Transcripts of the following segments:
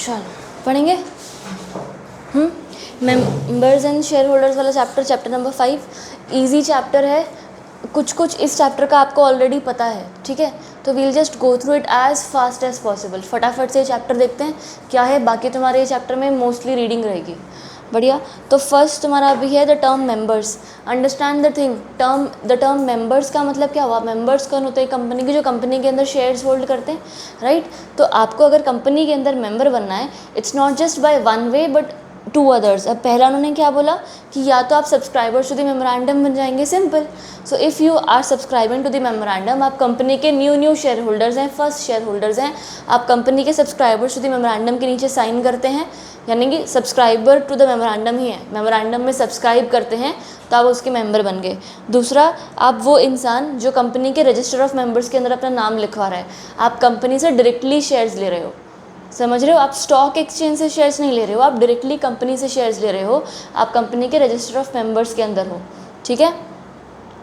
चलो पढ़ेंगे। Members and share holders वाला चैप्टर नंबर 5 इजी चैप्टर है। कुछ इस चैप्टर का आपको ऑलरेडी पता है, ठीक है, तो we'll just go through it as fast as possible. फटाफट से ये चैप्टर देखते हैं क्या है। बाकी तुम्हारे ये चैप्टर में मोस्टली रीडिंग रहेगी। बढ़िया। तो फर्स्ट तुम्हारा अभी है the term members. Understand the thing, the term members का मतलब क्या हुआ? मेंबर्स कौन होते हैं? कंपनी के, जो कंपनी के अंदर शेयर्स होल्ड करते हैं, राइट। तो आपको अगर कंपनी के अंदर मेंबर बनना है, it's not just by one way but 2 others. अब पहला उन्होंने क्या बोला कि या तो आप सब्सक्राइबर्स टू द मेमोरेंडम बन जाएंगे, simple. So if you are subscribing to the memorandum, आप कंपनी के न्यू शेयर होल्डर्स हैं, फर्स्ट शेयर होल्डर्स हैं, आप कंपनी के सब्सक्राइबर्स टू द मेमोरेंडम के नीचे साइन करते हैं, यानी कि सब्सक्राइबर टू द मेमोरेंडम ही है, मेमोरेंडम में सब्सक्राइब करते हैं तो आप उसके मेंबर बन गए। दूसरा, आप वो इंसान जो कंपनी के रजिस्टर ऑफ मेंबर्स के अंदर अपना नाम लिखवा रहा है, आप कंपनी से डायरेक्टली शेयर्स ले रहे हो, समझ रहे हो? आप स्टॉक एक्सचेंज से शेयर्स नहीं ले रहे हो, आप डायरेक्टली कंपनी से शेयर्स ले रहे हो, आप कंपनी के रजिस्टर ऑफ मेंबर्स के अंदर हो, ठीक है।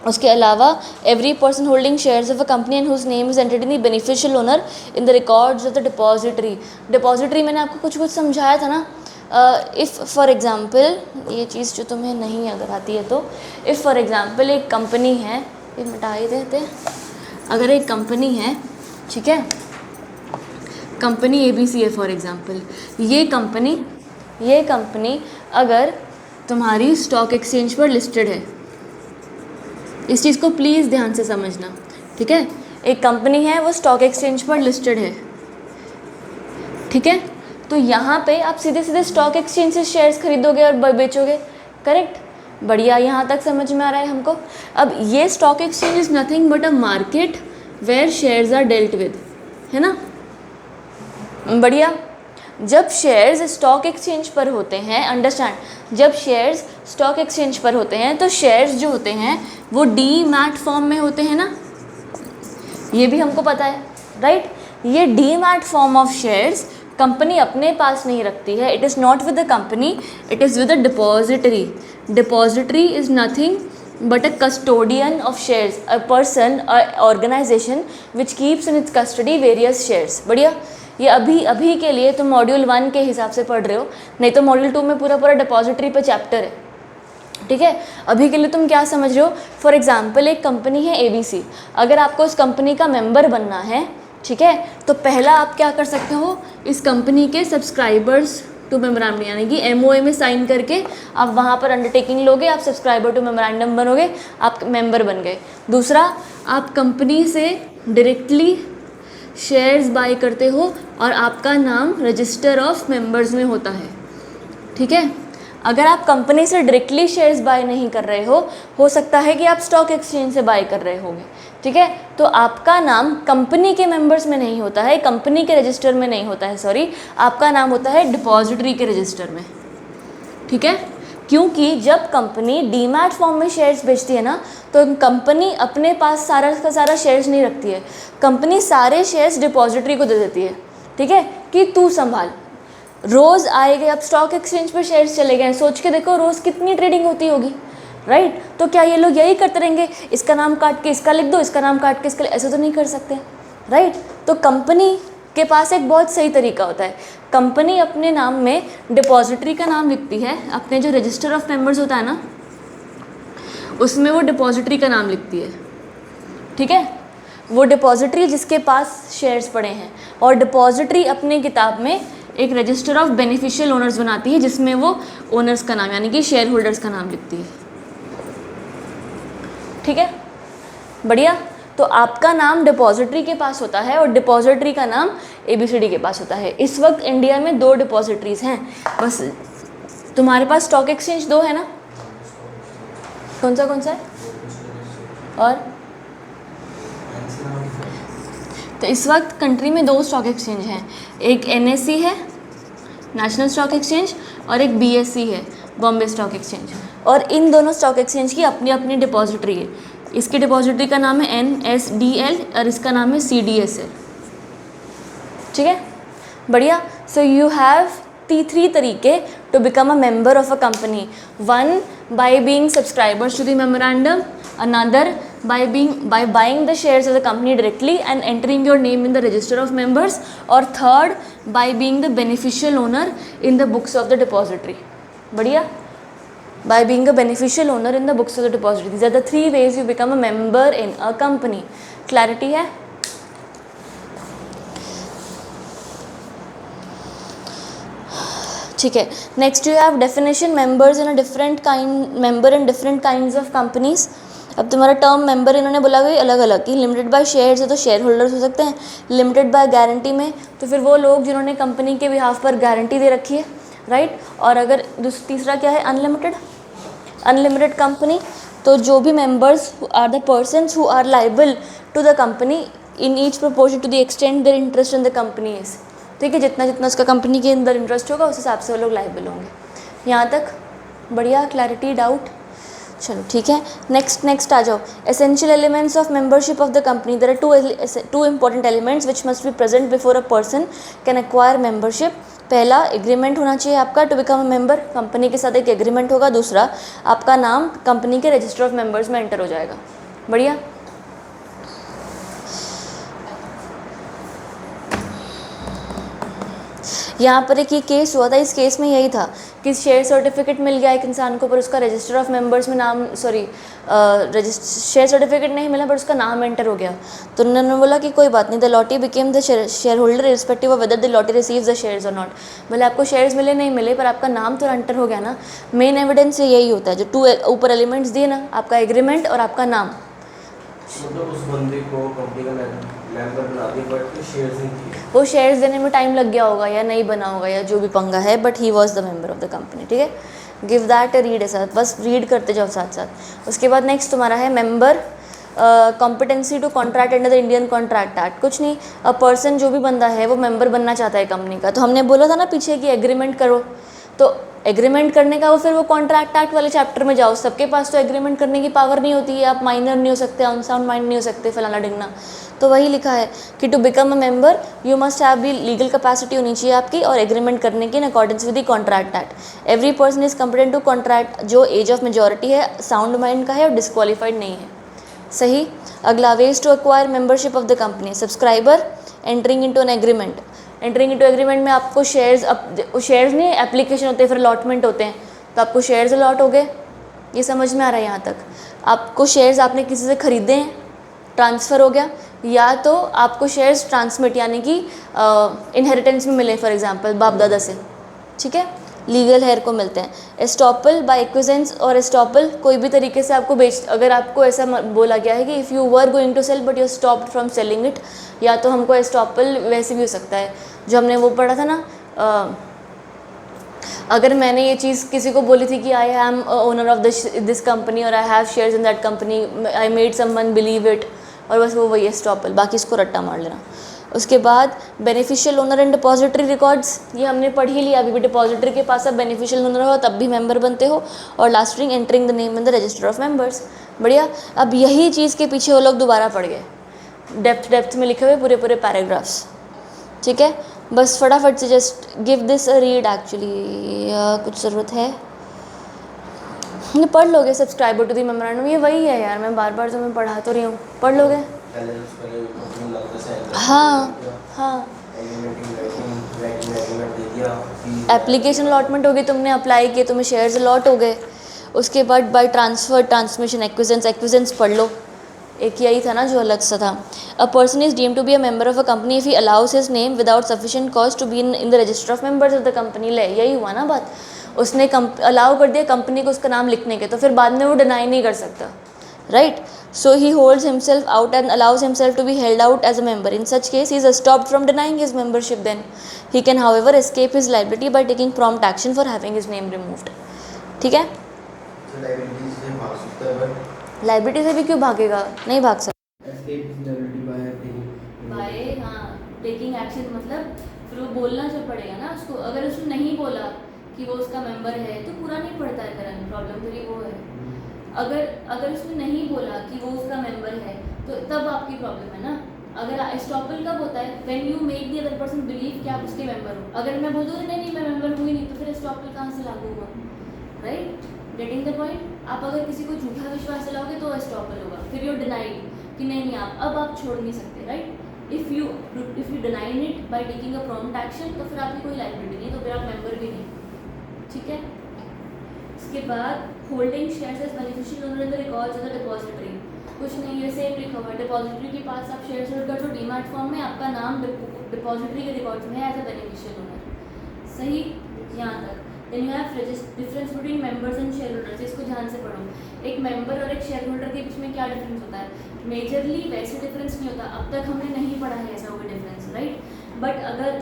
उसके अलावा every person holding shares of a company and whose name is entered in the beneficial owner in the records of the depository. Depository मैंने आपको कुछ समझाया था ना। इफ़ फॉर एग्जांपल, ये चीज़ जो तुम्हें नहीं अगर आती है तो, इफ़ फॉर एग्जांपल एक कंपनी है, ये मिटा ही देते हैं। अगर एक कंपनी है, ठीक है, कंपनी ABC है फॉर एग्जांपल, ये कंपनी अगर तुम्हारी स्टॉक एक्सचेंज पर लिस्टेड है, इस चीज़ को प्लीज़ ध्यान से समझना, ठीक है। एक कंपनी है, वो स्टॉक एक्सचेंज पर लिस्टेड है, ठीक है। तो यहाँ पे आप सीधे सीधे स्टॉक एक्सचेंज से शेयर्स खरीदोगे और बेचोगे, करेक्ट? बढ़िया, यहाँ तक समझ में आ रहा है हमको। अब ये stock exchange is nothing but a market where shares are dealt with, है ना। बढ़िया। जब शेयर्स स्टॉक एक्सचेंज पर होते हैं, अंडरस्टैंड, जब शेयर्स स्टॉक एक्सचेंज पर होते हैं तो शेयर्स जो होते हैं वो डीमैट फॉर्म में होते हैं ना, ये भी हमको पता है, राइट। ये demat form of shares company अपने पास नहीं रखती है। It is not with the company, it is with the depository. Depository is nothing but a custodian of shares, a person or organization which keeps in its custody various shares। बढ़िया। ये अभी के लिए तुम मॉड्यूल 1 के हिसाब से पढ़ रहे हो, नहीं तो मॉड्यूल 2 में पूरा डिपॉजिटरी पे चैप्टर है, ठीक है। अभी के लिए तुम क्या समझ रहे हो? फॉर एग्जांपल एक कंपनी है ABC, अगर आपको उस कंपनी का मेंबर बनना है, ठीक है, तो पहला आप क्या कर सकते हो, इस कंपनी के सब्सक्राइबर्स टू मेमोरेंडम यानी कि MOA में साइन करके आप वहाँ पर अंडरटेकिंग लोगे, आप सब्सक्राइबर टू मेमोरेंडम बनोगे, आप मेंबर बन गए। दूसरा, आप कंपनी से डायरेक्टली शेयर्स बाय करते हो और आपका नाम रजिस्टर ऑफ मेंबर्स में होता है, ठीक है। अगर आप कंपनी से डायरेक्टली शेयर्स बाय नहीं कर रहे हो सकता है कि आप स्टॉक एक्सचेंज से बाय कर रहे होंगे, ठीक है, तो आपका नाम कंपनी के मेंबर्स में नहीं होता है, कंपनी के रजिस्टर में नहीं होता है, सॉरी, आपका नाम होता है डिपॉजिटरी के रजिस्टर में, ठीक है। क्योंकि जब कंपनी डीमैट फॉर्म में शेयर्स बेचती है ना, तो कंपनी अपने पास सारा का सारा शेयर्स नहीं रखती है, कंपनी सारे शेयर्स डिपॉजिटरी को दे देती है, ठीक है, कि तू संभाल। रोज़ आएंगे, अब स्टॉक एक्सचेंज पर शेयर्स चले गए, सोच के देखो रोज़ कितनी ट्रेडिंग होती होगी, राइट। तो क्या ये लोग यही करते रहेंगे, इसका नाम काट के इसका लिख दो, इसका नाम काट के इसका, ऐसे तो नहीं कर सकते, राइट। तो कंपनी के पास एक बहुत सही तरीका होता है, कंपनी अपने नाम में डिपॉजिटरी का नाम लिखती है, अपने जो रजिस्टर ऑफ मेंबर्स होता है ना उसमें वो डिपॉजिटरी का नाम लिखती है, ठीक है। वो डिपॉजिटरी जिसके पास शेयर्स पड़े हैं, और डिपॉजिटरी अपने किताब में एक रजिस्टर ऑफ बेनिफिशियल ओनर्स बनाती है जिसमें वो ओनर्स का नाम यानी कि शेयर होल्डर्स का नाम लिखती है, ठीक है। बढ़िया। तो आपका नाम डिपॉजिटरी के पास होता है और डिपॉजिटरी का नाम ABCD के पास होता है। इस वक्त इंडिया में 2 डिपॉजिटरीज हैं बस। तुम्हारे पास स्टॉक एक्सचेंज 2 है ना, कौन सा है? और तो इस वक्त कंट्री में 2 स्टॉक एक्सचेंज हैं, एक NSE है, नेशनल स्टॉक एक्सचेंज, और एक BSE है, बॉम्बे स्टॉक एक्सचेंज। और इन दोनों स्टॉक एक्सचेंज की अपनी अपनी डिपॉजिटरी है। इसकी डिपॉजिटरी का नाम है NSDL और इसका नाम है CDSL, ठीक है। बढ़िया। सो यू हैव 3 तरीके to become a member of a company. 1 by being subscribers to the memorandum, another by buying the shares of the company directly and entering your name in the register of members, और third by being the beneficial owner in the books of the depository. बढ़िया, by being a beneficial owner in the books of the depository. These are the three ways you become a member in a company. Clarity है? ठीक है. Next you have definition members in a different kind, member in different kinds of companies. अब तुम्हारा term member इन्होंने बोला हुआ अलग अलग कि लिमिटेड बाय शेयर्स है तो शेयर होल्डर्स हो सकते हैं, लिमिटेड बाय गारंटी में तो फिर वो लोग जिन्होंने कंपनी के बिहाफ पर गारंटी दे रखी है, राइट. और अगर तीसरा क्या है, अनलिमिटेड, अनलिमिटेड कंपनी, तो जो भी members are the persons who are liable to the company in each proportion to the extend their interest in the company is. ठीक है, जितना जितना उसका कंपनी के अंदर इंटरेस्ट होगा उस हिसाब से वो लोग लाइबल होंगे. यहाँ तक बढ़िया, क्लैरिटी, डाउट? चलो ठीक है. नेक्स्ट आ जाओ. Essential elements of membership of the company. There are two important elements which must be present before a person can acquire membership. पहला, एग्रीमेंट होना चाहिए आपका to become a member. Company के साथ एक एग्रीमेंट होगा. दूसरा, आपका नाम कंपनी के रजिस्टर ऑफ मेंबर्स में एंटर हो जाएगा. बढ़िया. यहाँ पर एक ये केस हुआ था, इस केस में यही था कि शेयर सर्टिफिकेट मिल गया एक इंसान को पर उसका रजिस्टर ऑफ मेंबर्स में नाम, शेयर सर्टिफिकेट नहीं मिला पर उसका नाम एंटर हो गया. तो उन्होंने बोला कि कोई बात नहीं, the लॉटी became the share holder respective of whether the लॉटी receives the shares और नॉट. भले आपको शेयर्स मिले नहीं मिले पर आपका नाम तो एंटर हो गया ना. मेन एविडेंस यही होता है, जो टू ऊपर एलिमेंट्स दिए ना, आपका एग्रीमेंट और आपका नाम. मतलब उस बंदे को कंपनी का मेंबर बना दिया बट शेयर्स नहीं दिए, वो शेयर्स देने में टाइम लग गया होगा या नहीं बना होगा या जो भी पंगा है, but he was the member of the company. ठीक है, गिव दैट अ रीड है साथ, बस रीड करते जाओ साथ साथ. उसके बाद नेक्स्ट तुम्हारा है member competency to contract under the Indian contract act. कुछ नहीं, अ पर्सन जो भी बंदा है वो मेंबर बनना चाहता है कंपनी का, तो हमने बोला था ना पीछे कि एग्रीमेंट करो, तो एग्रीमेंट करने का वो फिर वो कॉन्ट्रैक्ट एक्ट वाले चैप्टर में जाओ. सबके पास तो एग्रीमेंट करने की पावर नहीं होती है, आप माइनर नहीं हो सकते, अनसाउंड माइंड नहीं हो सकते, फलाना डिंगना. तो वही लिखा है कि to become a member you must have भी लीगल कैपेसिटी होनी चाहिए आपकी और एग्रीमेंट करने की in accordance with the contract act. Every person is competent to contract, जो एज ऑफ मेजोरिटी है, साउंड माइंड का है और डिस्क्वालीफाइड नहीं है. सही. अगला, ways to acquire membership of the company. Subscriber entering into an agreement. Entering into agreement में आपको शेयर्स नहीं, एप्लीकेशन होते हैं, फिर अलॉटमेंट होते हैं, तो आपको शेयर्स अलॉट हो गए. ये समझ में आ रहा है यहाँ तक? आपको शेयर्स आपने किसी से ख़रीदे हैं, ट्रांसफ़र हो गया, या तो आपको शेयर्स ट्रांसमिट यानी कि इनहेरिटेंस में मिले, फॉर एग्जांपल बाप दादा से. ठीक है, लीगल हेयर को मिलते हैं. एस्टॉपल बाय एक्विजेंस, और एस्टॉपल कोई भी तरीके से आपको अगर आपको ऐसा बोला गया है कि if you were going to sell but you stopped from selling it, या तो हमको एस्टॉपल वैसे भी हो सकता है जो हमने वो पढ़ा था ना, अगर मैंने ये चीज़ किसी को बोली थी कि I am owner of this company और I have shares in that company, I made someone believe it, और बस वो वही एस्टॉपल, बाकी इसको रट्टा मार लेना. उसके बाद beneficial owner and depository records, ये हमने पढ़ ही लिया. अभी भी डिपॉजिटरी के पास अब बेनिफिशियल ओनर हो तब भी मेंबर बनते हो. और lasting entering the name in the register of members. बढ़िया. अब यही चीज़ के पीछे वो लोग दोबारा पढ़ गए, डेप्थ में लिखे हुए पूरे पूरे पैराग्राफ्स. ठीक है, बस फटाफट से just give this a read. Actually कुछ ज़रूरत है, ये पढ़ लोगे. सब्सक्राइबर टू दी मेमोरेंडम, ये वही है यार, मैं बार बार तो मैं पढ़ा तो रही हूँ, पढ़ लोगे. हाँ हाँ, एप्लीकेशन अलॉटमेंट होगी, तुमने अप्लाई किए, तुम्हें शेयर्स अलॉट हो गए. उसके बाद बाय ट्रांसफ़र, ट्रांसमिशन, एक्विजेंस पढ़ लो. एक यही था ना जो अलग सा था. A person is deemed to be a member of a company if he allows his name without sufficient cause to be in the register of members of the company. ले, यही हुआ ना बात, उसने अलाउ कर दिया कंपनी को उसका नाम लिखने के, तो फिर बाद में वो डिनाई नहीं कर सकता, right. So he holds himself out and allows himself to be held out as a member. In such case, he is stopped from denying his membership. Then he can, however, escape his liability by taking prompt action for having his name removed. ठीक है? Liability से भी क्यों भागेगा? नहीं भाग सकता. Taking action मतलब फिर वो बोलना जो पड़ेगा ना उसको. अगर उसने नहीं बोला कि वो उसका मेंबर है तो पूरा नहीं पड़ता है करंट. प्रॉब्लम तो ये वो है. अगर उसने नहीं बोला कि वो उसका मेंबर है तो तब आपकी प्रॉब्लम है ना. अगर एस्टॉपल कब होता है? When you make the other person believe कि आप उसके मेंबर हो. अगर मैं बोल दूँ नहीं मैं मेंबर हुई नहीं, तो फिर एस्टॉपल कहाँ से लागू हुआ, राइट. Getting the point. आप अगर किसी को झूठा विश्वास दिलाओगे तो एस्टॉपल होगा, फिर यू डिनाइड कि नहीं आप अब आप छोड़ नहीं सकते, right. If you deny it by taking a prompt action, तो फिर आपकी कोई लाइबिलिटी नहीं, तो फिर आप मेंबर भी नहीं, ठीक है। इसके बाद holding shares as beneficial owner in the records of the depository, कुछ नहीं है, सेम लिखा हुआ है। डिपॉजिटरी के पास आप शेयर्स होल्ड कर दो डीमैट फॉर्म में, आपका नाम डिपॉजिटरी के रिकॉर्ड्स में है एज अ बेनिफिशियल ओनर, सही यहाँ तक। Then you have difference between members and shareholders, इसको ध्यान से पढ़ो। एक मेंबर और एक शेयर होल्डर के बीच में क्या डिफरेंस होता है? मेजरली वैसे डिफरेंस नहीं होता, अब तक हमने नहीं पढ़ा है ऐसा कोई डिफरेंस, राइट। बट अगर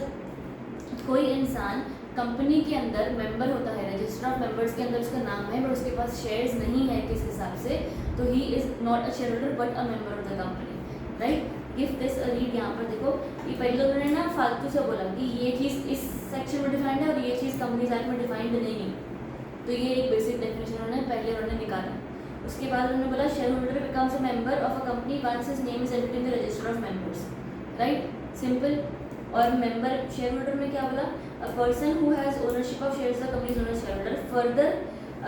कोई इंसान कंपनी के अंदर मेंबर होता है, रजिस्टर ऑफ मेंबर्स के अंदर उसका नाम है, बट उसके पास शेयर्स नहीं है किस हिसाब से, तो he is not a shareholder but a member of the company, right. Give this a read. यहाँ पर देखो, ये पहले तो उन्होंने ना फालतू से बोला कि ये चीज़ इस सेक्शन में डिफाइंड है और ये चीज़ कंपनीज एक्ट में डिफाइंड नहीं है, तो ये एक बेसिक डेफिनेशन उन्होंने निकाला। उसके बाद उन्होंने बोला share holder becomes a member of a company once his name is entered in the register of members, right, simple. और मेंबर शेयर होल्डर में क्या बोला? A person who has ownership of shares the company's owner share holder. Further,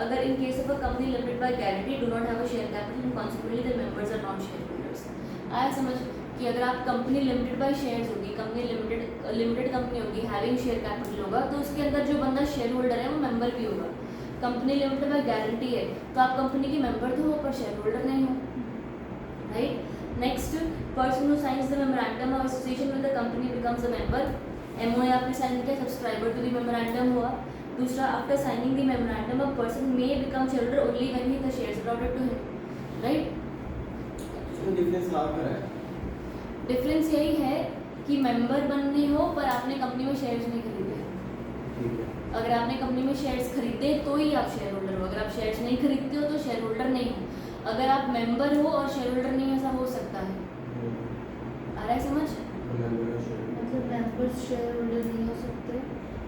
अगर in case of a company limited by guarantee do not have a share capital and consequently the members are not share holders. आया समझ कि अगर आप company limited by shares होगी, company limited company होगी, having share capital होगा, तो उसके अंदर जो बंदा शेयर होल्डर है वो मेंबर भी होगा। कंपनी लिमिटेड बाय गारंटी है तो आप कंपनी की मेंबर तो हो पर शेयर होल्डर नहीं हो, right. Next, person who signs the memorandum of association with the company becomes a member. MOA आपने साइन किया, सब्सक्राइबर टू द मेमोरेंडम हुआ। दूसरा, after signing the memorandum a person may become shareholder only when he the shares allotted to him, right. इसमें difference लाभ क्या है? Difference यही है कि मेंबर बनने हो पर आपने कंपनी में शेयर्स नहीं खरीदे। ठीक है। अगर आपने कंपनी में शेयर्स खरीदे तो ही आप शेयर होल्डर हो, अगर आप शेयर्स नहीं खरीदते हो तो शेयर होल्डर नहीं हो। अगर आप मेंबर हो और शेयर होल्डर नहीं, ऐसा हो सकता है। आ रहा है समझ? मतलब मेंबर्स शेयर होल्डर नहीं हो सकते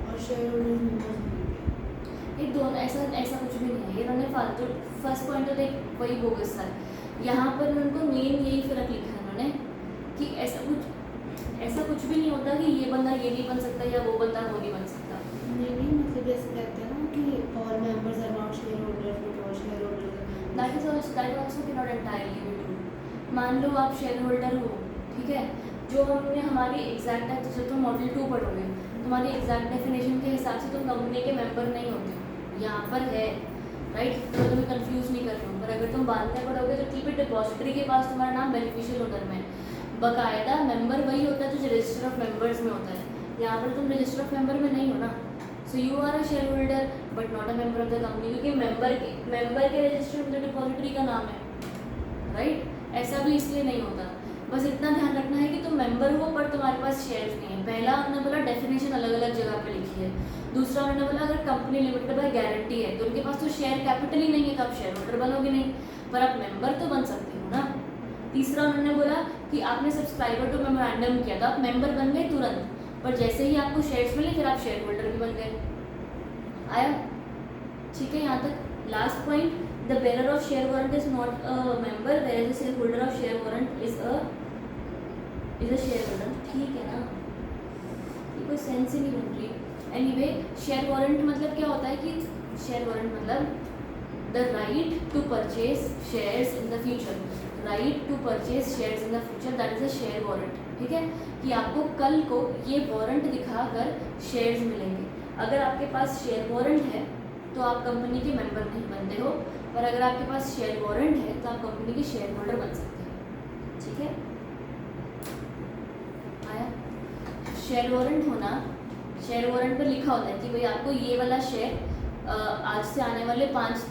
और शेयर होल्डर मेंबर्स नहीं। ये दोनों ऐसा कुछ भी नहीं है, ये उन्होंने फालतू फर्स्ट पॉइंट तो देख वही बोगस है। यहाँ पर उनको मेन यही फ़र्क लिखा है उन्होंने कि ऐसा कुछ भी नहीं होता कि ये बंदा ये नहीं बन सकता या वो बंदा वो नहीं बन सकता। नहीं मतलब जैसे कहते हैं ना कि all members are not share holders but all shareholders are members. That also can not entirely be true. मान लो आप शेयर होल्डर हो, ठीक है, जो हमने हमारी एग्जैक्ट, जैसे तुम मॉडल 2 पढ़ोगे, तुम्हारी एग्जैक्ट डेफिनेशन के हिसाब से तुम कंपनी के मेंबर नहीं होते हो, यहाँ पर है, राइट। तो तुम्हें कंफ्यूज नहीं कर रहा हूँ, पर अगर तुम बाद में पढ़ोगे तो टिपिट डिपॉजिटरी के पास तुम्हारा नाम बेनिफिशियल ओनर में है। बाकायदा मेंबर वही होता है जो रजिस्टर ऑफ मेंबर्स में होता है, यहाँ पर तुम रजिस्टर ऑफ मेंबर में नहीं हो ना, so you are a shareholder but not a member of the company, क्योंकि मेंबर के रजिस्टर में डिपॉजिटरी का नाम है, राइट। ऐसा भी इसलिए नहीं होता। बस इतना ध्यान रखना है कि तुम मेंबर हो पर तुम्हारे पास शेयर्स नहीं है। पहला उन्होंने बोला डेफिनेशन अलग अलग जगह पे लिखी है। दूसरा उन्होंने बोला अगर कंपनी लिमिटेड बाय गारंटी है तो उनके पास तो शेयर कैपिटल ही नहीं है, तो आप शेयर होल्डर बनोगे नहीं, पर आप मेंबर तो बन सकते हो ना। तीसरा उन्होंने बोला कि आपने सब्सक्राइबर टू मेमोरेंडम किया तो आप मेंबर बन गए तुरंत, पर जैसे ही आपको शेयर्स मिले फिर आप शेयर होल्डर भी बन गए। आया? ठीक है यहाँ तक। Last point, the bearer of share warrant is not a member where the share holder of share warrant is a shareholder. ठीक है ना, ये कोई सेंस ही नहीं बन रही। एनीवे, शेयर वारंट मतलब क्या होता है कि शेयर वारंट मतलब the right to purchase shares in the future, right to purchase shares in the future, that is a share warrant. ठीक है, कि आपको कल को ये वारंट दिखाकर शेयर्स मिलेंगे। अगर आपके पास शेयर वारंट है तो आप कंपनी के मेंबर नहीं बनते हो, पर अगर आपके पास शेयर वारंट है तो आप कंपनी के शेयर होल्डर बन सकते हो। ठीक है, आया? शेयर वारंट होना, शेयर वारंट पर लिखा होता है कि भाई आपको ये वाला शेयर आज से आने वाले 5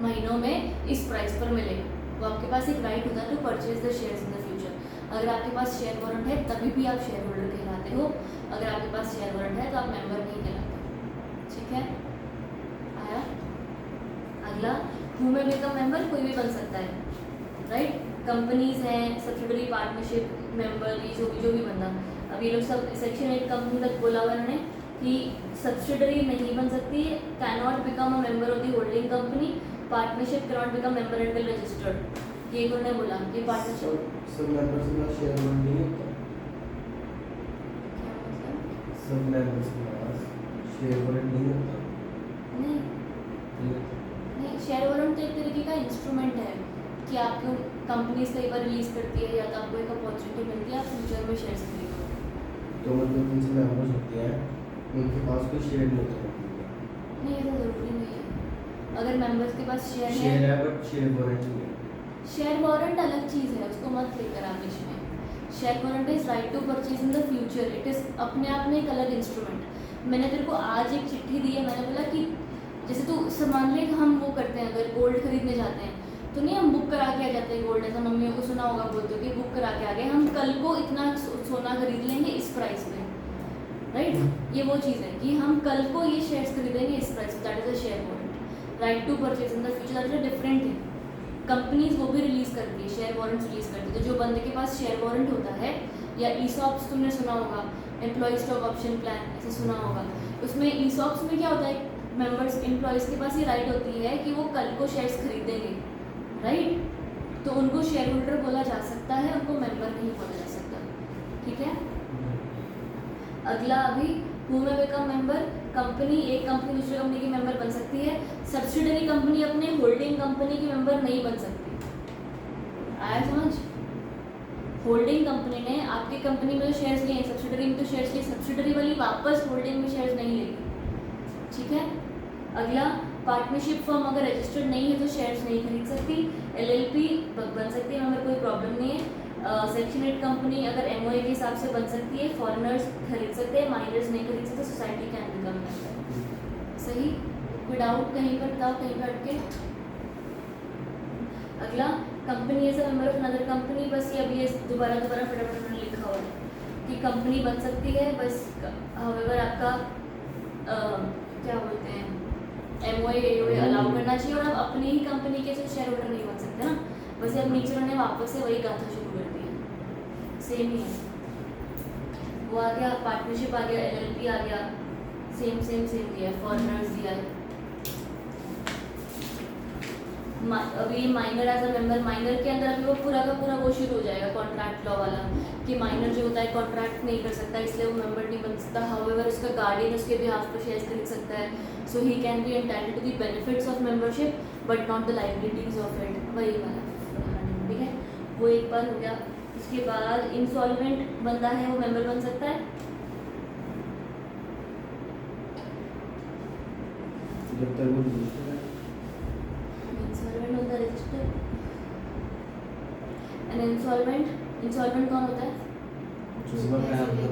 महीनों में इस प्राइस पर मिलेगा। वो आपके पास एक राइट होता है to purchase the shares in the future. अगर आपके पास शेयर वारंट है तभी भी आप शेयर होल्डर कहलाते हो, अगर आपके पास शेयर वारंट है तो आप मेंबर नहीं कहलाते। ठीक है, आया? अगला, हु में बिकम मेंबर, कोई भी बन सकता है, राइट। कंपनीज हैं, सब्सिडरी, पार्टनरशिप, मेंबर, ये जो भी बंदा। अब ये लोग सब सेक्शन 8 कंपनी तक बोला हुआ इन्होंने कि सब्सिडरी नहीं बन सकती, can not become a member of the holding company, partnership can not become member until registered. ये उन्होंने बोला कि पार्टनरशिप सब मेंबर्स के पास शेयर होल्डर नहीं होता, क्या मतलब? सब मेंबर्स के पास शेयर होल्डर नहीं होता। नहीं नहीं होता। नहीं, शेयर वारंट तो एक तरीके का इंस्ट्रूमेंट है कि आपको कंपनीज कई बार रिलीज करती है या तो आपको एक अपॉर्चुनिटी मिलती है आप फ्यूचर में शेयर्स खरीदो। तो मतलब जिनसे मेंबर्स होते हैं उनके पास कोई शेयर नहीं होता कंपनी का। नहीं ऐसा ज़रूरी नहीं है। अगर मेंबर्स के पास शेयर शेयर है, है बट शेयर वारंट नहीं है। शेयर वारंट अलग चीज़ है, उसको मत लेकर आप इसमें। Share warrant is right to purchase in the future, it is अपने आप में एक अलग इंस्ट्रूमेंट। मैंने तेरे को आज एक चिट्ठी दी है, मैंने बोला कि जैसे तू मान ले कि हम वो करते हैं, अगर गोल्ड खरीदने जाते हैं तो नहीं हम बुक करा के आ जाते हैं गोल्ड, ऐसा मम्मियों को सुना होगा बोलते हो कि बुक करा के आ गए, हम कल को इतना सोना खरीद लेंगे इस प्राइस पे, राइट। ये वो चीज़ है कि हम कल को ये शेयर्स खरीदेंगे इस प्राइस पे, that is a share warrant. Right to purchase in the future, that is different है। कंपनीज वो भी रिलीज़ करती है, शेयर वारंट्स रिलीज़ करती है। तो जो बंदे के पास शेयर वारंट होता है, या ईसॉप्स तुमने सुना होगा, एम्प्लॉय स्टॉक ऑप्शन प्लान ऐसे सुना होगा, उसमें ईसॉप्स में क्या होता है, मेंबर्स एम्प्लॉयज़ के पास ये राइट होती है कि वो कल को शेयर्स खरीदेंगे, राइट। तो उनको शेयर होल्डर बोला जा सकता है, उनको मेंबर नहीं बोला जा सकता, ठीक है। अगला अभी हु में बिकम मेंबर, कंपनी एक कंपनी दूसरी कंपनी की मेंबर बन सकती है, सब्सिडरी कंपनी अपने होल्डिंग कंपनी की मेंबर नहीं बन सकती। आया समझ? होल्डिंग कंपनी ने आपकी कंपनी में जो शेयर्स लिए, सब्सिडरी में तो शेयर्स लिए, सब्सिडरी वाली वापस होल्डिंग में शेयर्स नहीं लेगी, ठीक है। अगला पार्टनरशिप फर्म अगर रजिस्टर्ड नहीं है तो शेयर्स नहीं खरीद सकती, एलएलपी बन सकती है मगर कोई प्रॉब्लम नहीं है। सेक्शन 8 कंपनी अगर एमओए के हिसाब से बन सकती है, फॉरेनर्स खरीद सकते हैं, माइनर्स नहीं खरीद सकते, सोसाइटी कैन बिकम मेंबर। सही? कोई डाउट कहीं पर बताओ, कहीं पर अटके? अगला company as a member of another company, बस ये अभी दोबारा फटाफट लिखा हुआ है कि कंपनी बन सकती है, बस हाउएवर आपका क्या बोलते हैं एमओए एओए अलाउ करना चाहिए, और आप अपनी ही कंपनी के जो शेयर होल्डर नहीं बन सकते ना, बस अब नीचे उन्होंने वापस से वही गाथा शुरू कर दी है, सेम ही है। वो आ गया, पार्टनरशिप आ गया, एलएलपी आ गया, सेम दिया है, फॉरेनर्स दिया है। अभी minor as a member, minor के अंदर अभी वो पूरा का पूरा वो शुरू हो जाएगा कॉन्ट्रैक्ट लॉ वाला कि माइनर जो होता है कॉन्ट्रैक्ट नहीं कर सकता, इसलिए वो मेंबर नहीं बन सकता। हाउएवर उसका गार्डियन उसके बिहाफ पर शेयर्स खरीद सकता है, so he can be entitled to the benefits of membership but not the liabilities of it, वही वाला, ठीक है। वो एक बार हो गया। उसके बाद इंसॉल्वेंट बंदा है वो मेंबर बन सकता है, जब तक वो रजिस्टर है। इंसॉल्वेंट होता है रजिस्टर। एंड इंसॉल्वेंट कौन होता है? जिसमें मैं आपको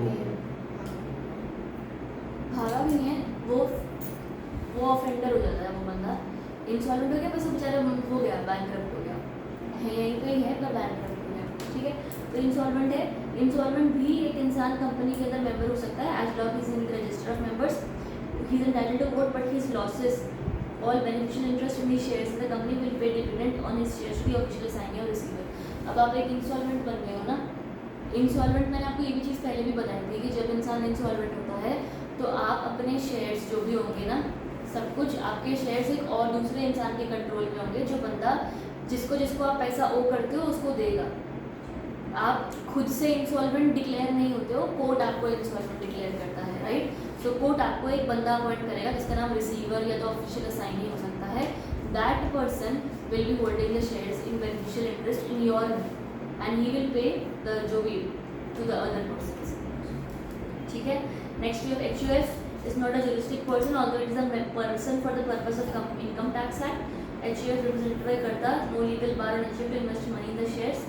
भागा भी नहीं है वो ऑफेंडर हो जाता है वो बंदा। इंसॉल्वेंट हो गया, बस वो बेचारा हो गया, बैंकरप्ट हो गया है, यहीं पे ही है पर बैंकरप्ट हो गया, ठीक है। तो इंसॉल्वेंट है, इंसॉल्वेंट भी एक इंसान कंपनी के अंदर मेंबर हो सकता है as long is in the register of members, he is entitled to vote but his losses all beneficial interest in his shares in the company will pay dividend on his shares to the official assignee or receiver। अब आप एक insolvent बन गए हो ना, insolvent मैंने आपको ये भी चीज़ पहले भी बताई थी कि जब इंसान इंसॉल्वेंट होता है तो आप अपने शेयर्स जो भी होंगे ना, सब कुछ आपके शेयर्स एक और दूसरे इंसान के कंट्रोल में होंगे, जो बंदा जिसको आप पैसा ओ करते हो उसको देगा। आप खुद से इंसॉल्वेंट डिक्लेयर नहीं होते हो, कोर्ट आपको इंसॉल्वेंट डिक्लेयर करता है, राइट। तो कोर्ट आपको एक बंदा अपॉइंट करेगा जिसका नाम रिसीवर या तो ऑफिशियल असाइनी हो सकता है, that person will be holding the shares in beneficial interest in your and he will pay the जो भी टू द अदर पर्सन्स, ठीक है। Next we have HUF is not a juristic person although it is a person for the purpose of income tax act। HUF represented by कर्ता, no legal bar on HUF to invest money in the shares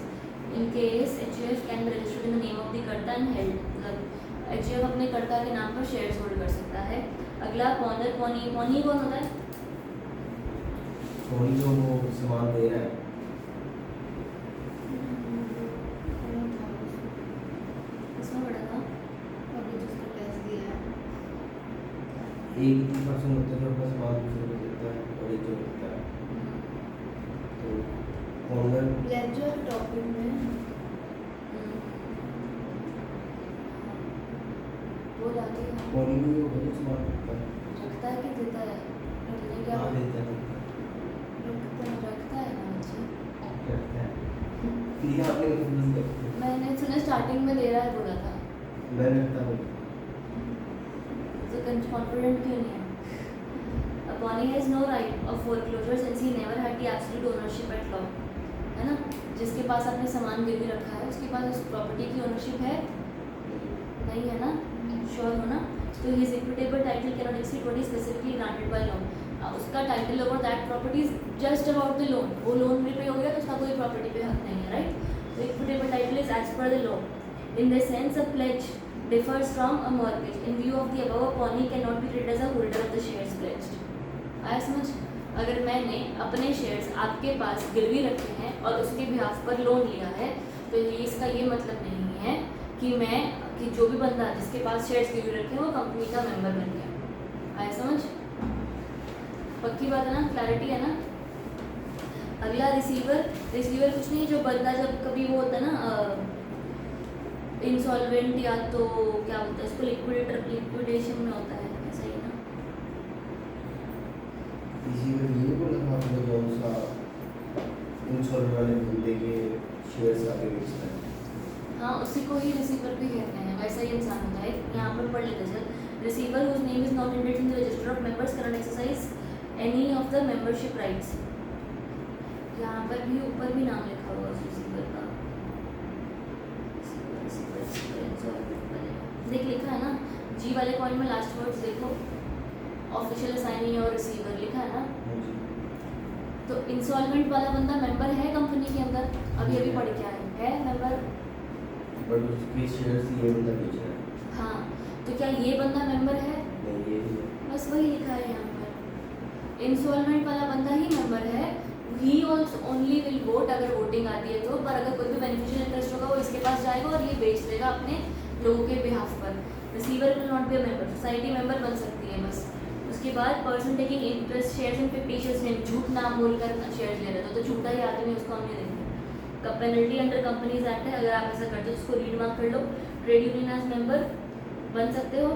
in case HUF can be registered in the name of the कर्ता and held, मतलब HUF अपने कर्ता के नाम पर shares hold कर सकता है। अगला पॉनर, पॉनी कौन होता है? कौन जो वो सामान दे रहा है। इसमें बड़ा था अभी जिसको टेस्ट दिया है एक ही पर्सन होता है जो अपना सामान दूसरे को देता है और एक जो रखता है। तो ओनर लेजर टॉपिक में वो लाके ओनर ही होगा जो सामान रखता रखता है। है कि देता है? रखने क्या हाँ देता है। रखता है ना बच्चे। रखता है। लिखा आपने कंफ्यूज करते हैं। मैंने सुना स्टार्टिंग में दे रहा है बोला था, मैं रखता हूँ। तो कॉन्फिडेंट क्यों नहीं है? Bonnie has no right of foreclosure since he never had the absolute ownership at law. है ना, जिसके पास आपने सामान गिरवी रखा है उसके पास उस प्रॉपर्टी की ओनरशिप है नहीं है ना, श्योर हो ना। तो his equitable title can not exceed what is specifically granted by law. उसका title over that property is just about the loan, वो लोन रिपे हो गया तो उसका कोई प्रॉपर्टी पे हक नहीं है, राइट। तो equitable title is as per the law in the sense a pledge differs from a mortgage. In view of the above, a pawnee cannot be treated as a holder of the shares pledged. आया समझ। अगर मैंने अपने shares आपके पास गिरवी रखे हैं और उसके बिहाफ पर लोन लिया है तो ये इसका ये मतलब नहीं है कि जो भी बंदा जिसके पास शेयर्स गिरवी रखे हैं वो कंपनी का मेंबर बन गया। आया समझ, पक्की बात है ना, क्लैरिटी है ना। अगला रिसीवर कुछ नहीं, जो बंदा जब कभी वो होता है ना इंसॉल्वेंट या तो क्या बोलते हैं इसको लिक्विडेशन में होता है, ऐसा ही ना। इसी में ये बोला था आपने कौन सा इंश्योरेंस वाले बंदे के शेयर्स आगे बेचता है। हाँ, उसी को ही रिसीवर भी कहते हैं, वैसा ही इंसान होता है। यहाँ पर पढ़ लेते हैं sir. Receiver whose name is not entered in the register of members can not exercise any of the membership rights. यहाँ पर भी ऊपर भी नाम लिखा हुआ है रिसीवर का, देख लिखा है ना जी वाले कॉइन में लास्ट वर्ड्स देखो, ऑफिशियल असाइनी और रिसीवर लिखा है ना। तो इंसॉल्वेंट वाला बंदा मेंबर है कंपनी के अंदर, अभी पढ़ के आए है मेंबर, बट उसके शेयर्स ये बंदा बेच रहा है। हाँ, तो क्या ये बंदा मेंबर है? नहीं, ये नहीं है। बस वही लिखा है यहाँ पर, इंसॉल्वेंट वाला बंदा ही मेंबर है। He also only will vote अगर वोटिंग आती है तो, पर अगर कोई भी बेनिफिशियल इंटरेस्ट होगा वो इसके पास जाएगा और ये बेच देगा अपने लोगों के बिहाफ पर। Receiver will not be a member, society member बन सकती है बस। उसके बाद person taking interest shares in fictitious name, झूठ नाम बोलकर शेयर्स ले रहे तो झूठा ही आदमी है, उसको हम नहीं देंगे। पेनल्टी अंडर कंपनीज एक्ट है, अगर आप ऐसा करते हो उसको रीड मार्क कर लो। ट्रेड यूनियन एज मेंबर बन सकते हो,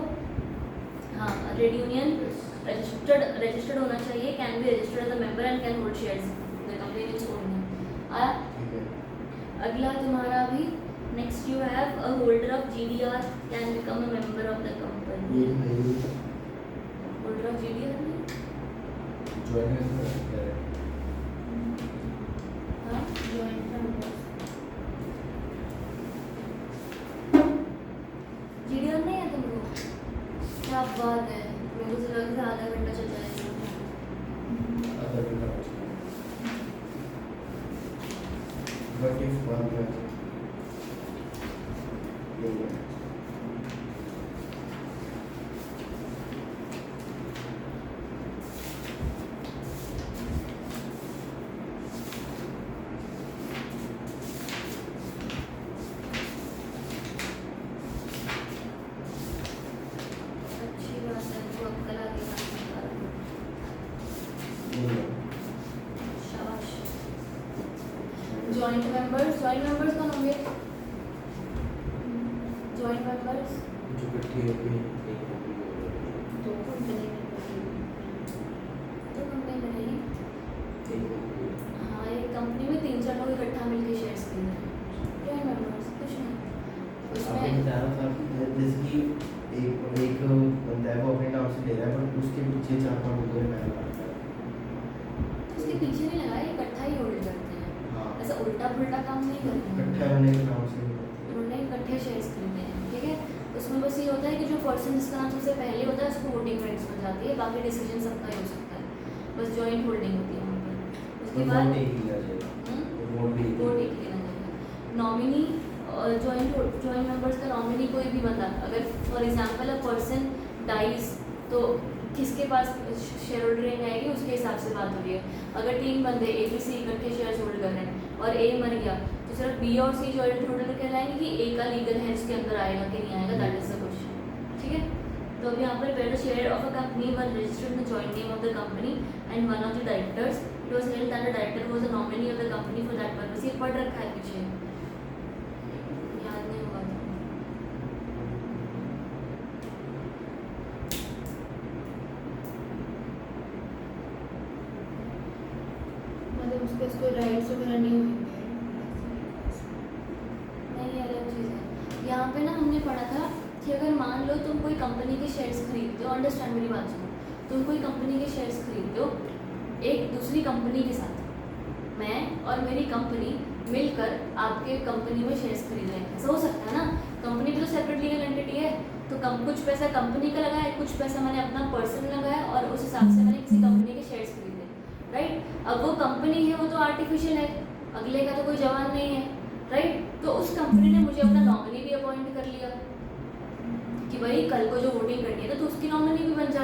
हाँ। ट्रेड यूनियन रजिस्टर्ड होना चाहिए, can be registered as a member and can hold shares the company which own. आया अगला तुम्हारा भी। Next you have a holder of GDR can become a member of the company. ये नहीं holder of GDR नहीं, join कर सकता है। हाँ जॉइंट मेंबर्स GDR नहीं है तुमको, क्या बात है, मेरे को तो लग रहा है आधा घंटा चल जाएगा। अदर भी कर सकता है। बट इफ वन है ये है। अच्छी बात है, तो अक्कल आ गई ये है। शाबाश। जॉइंट मेंबर्स कौन होंगे? जॉइंट मेंबर्स जो इकट्ठे होके एक कंपनी में हो रहे हैं। तो कंपनी में तो कंपनी में नहीं, एक कंपनी में। हाँ एक कंपनी में 3-4 लोग इकट्ठा मिलकर शेयर्स खरीद रहे हैं। जॉइंट मेंबर्स कुछ नहीं, आपने उसमें बताया था कि जैसे कि एक बंदा है वो अपने नाम से ले रहा है बट उसके पीछे 4-5 लोगों ने पैसा लगाया है। उसके पीछे नहीं लगा, ये इकट्ठा ही होल्ड करते हैं, हाँ, ऐसा उल्टा पुल्टा काम नहीं करते हैं। इकट्ठा होने के नाम से नहीं करते। उन्होंने इकट्ठे शेयर्स खरीदे हैं, ठीक है। उसमें बस ये होता है कि जो पर्सन जिसका नाम सबसे पहले होता है उसको वोटिंग राइट्स मिल जाती है, बाकी डिसीजन सबका ही हो सकता है, बस जॉइंट होल्डिंग होती है वहाँ पर। उसके तो बाद वोट एक लिया जाएगा। वोट भी एक वोट ही। एक लेना जाएगा। नॉमिनी जॉइंट मेंबर्स का नॉमिनी कोई भी बंदा, अगर for example a person dies तो किसके पास शेयर होल्डरिंग आएगी उसके हिसाब से बात हो रही है। अगर 3 बंदे A B C इकट्ठे शेयर्स होल्ड कर रहे हैं और A मर गया तो सिर्फ B और C जॉइंट होल्डर कहलाएंगे कि A का लीगल है उसके अंदर आएगा कि नहीं आएगा, दैट इज द क्वेश्चन, ठीक है। तो अब यहाँ पर where the share of a company were registered in the joint name of the company and one of the directors, it was held that the director was a nominee of the company for that purpose. ये पढ़ रखा है पीछे, याद नहीं होगा तो। मतलब उसके कोई राइट्स वगैरह नहीं होंगे। नहीं, अलग चीज़ है। यहाँ पे ना हमने पढ़ा था कि अगर मान लो तुम कोई कंपनी के शेयर्स खरीदते हो, अंडरस्टैंड मेरी बात सुनो, तुम कोई कंपनी के शेयर्स खरीदते हो एक दूसरी कंपनी के साथ, मैं और मेरी कंपनी मिलकर आपके कंपनी में शेयर्स खरीद रहे हैं, ऐसा हो सकता है ना। कंपनी भी तो सेपरेट लीगल एंटिटी है, तो कुछ पैसा कंपनी का लगाया, कुछ पैसा मैंने अपना पर्सनल लगाया और उस हिसाब से मैंने किसी कंपनी के शेयर्स खरीदे, राइट। अब वो कंपनी है वो तो आर्टिफिशियल है, अगले का तो कोई जवान नहीं है, राइट। तो उस कंपनी ने मुझे अपना नॉमिनी भी अपॉइंट कर लिया कि भाई कल को जो वोटिंग करनी है तो तू उसकी नॉमिनी भी बन जा,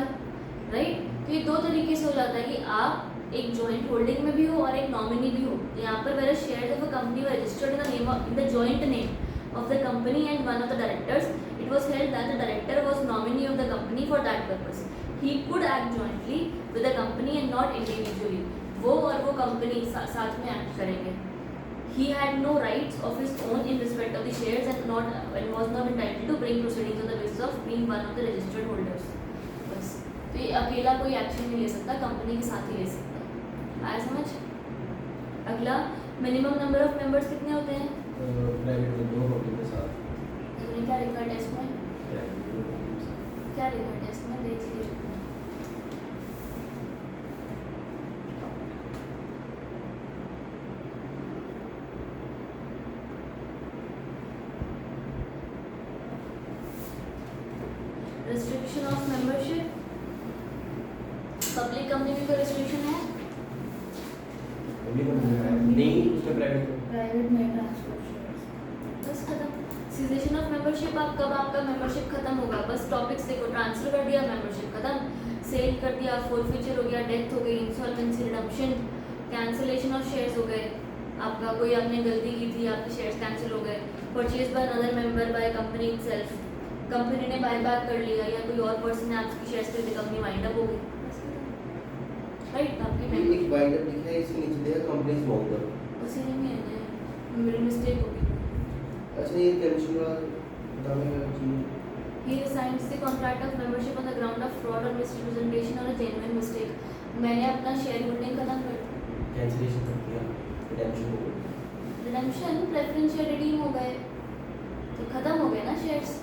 राइट। तो ये दो तरीके से हो जाता है कि आप एक जॉइंट होल्डिंग में भी हो और एक नॉमिनी भी हो। यहाँ पर where shares of a company were registered in the joint name of the company and one of the directors, it was held that the director was nominee of the company for that purpose, he could act jointly with the company and not individually. वो और वो company साथ में act करेंगे। He had no rights of his own in respect of the shares and was not entitled to bring proceedings on the basis of being one of the registered holders. बस तो ये अकेला कोई action नहीं ले सकता, company के साथ ही ले सकता है। आया समझ? अगला, मिनिमम नंबर ऑफ मेंबर्स कितने होते हैं? प्राइवेट में 2 होने के साथ तुमने क्या लिखा टेस्ट में? प्राइवेट 2 होने के साथ क्या लिखा टेस्ट में? देखिए restriction of membership, public company में कोई रिस्ट्रिक्शन है? पब्लिक कंपनी है नहीं, उसके प्राइवेट प्राइवेट में ट्रांसफर शेयर्स। बस खत्म। सीजेशन ऑफ मेंबरशिप, आप कब आपका मेंबरशिप खत्म होगा? बस टॉपिक्स देखो, ट्रांसफर कर दिया मेंबरशिप खत्म, सेल कर दिया, फोरफीचर हो गया, डेथ हो गई, insolvency, redemption, cancellation of shares हो गए, आपका कोई आपने गलती की थी, आपके शेयर्स कैंसिल हो गए, purchase by another member by company itself, company ने बायबैक कर लिया या कोई और पर्सन ने आपकी शेयर्स खरीदे, कंपनी वाइंड अप हो गई, राइट। आपकी एक मेंबर बाइंडर लिखा है, इसके नीचे दिया कंपनीज मॉन्गर। उसी में है ना, मेरी मिस्टेक होगी। अच्छा ये कैंसिल हुआ बताने का चीज He resigns the contract of membership on the ground of fraud or misrepresentation or a genuine mistake. मैंने अपना शेयर होल्डिंग खत्म कर दी, कैंसिलेशन कर दिया, रिडेम्पशन हो गया। रिडेम्पशन, प्रेफरेंस शेयर रिडीम हो गए तो खत्म हो गए ना शेयर्स।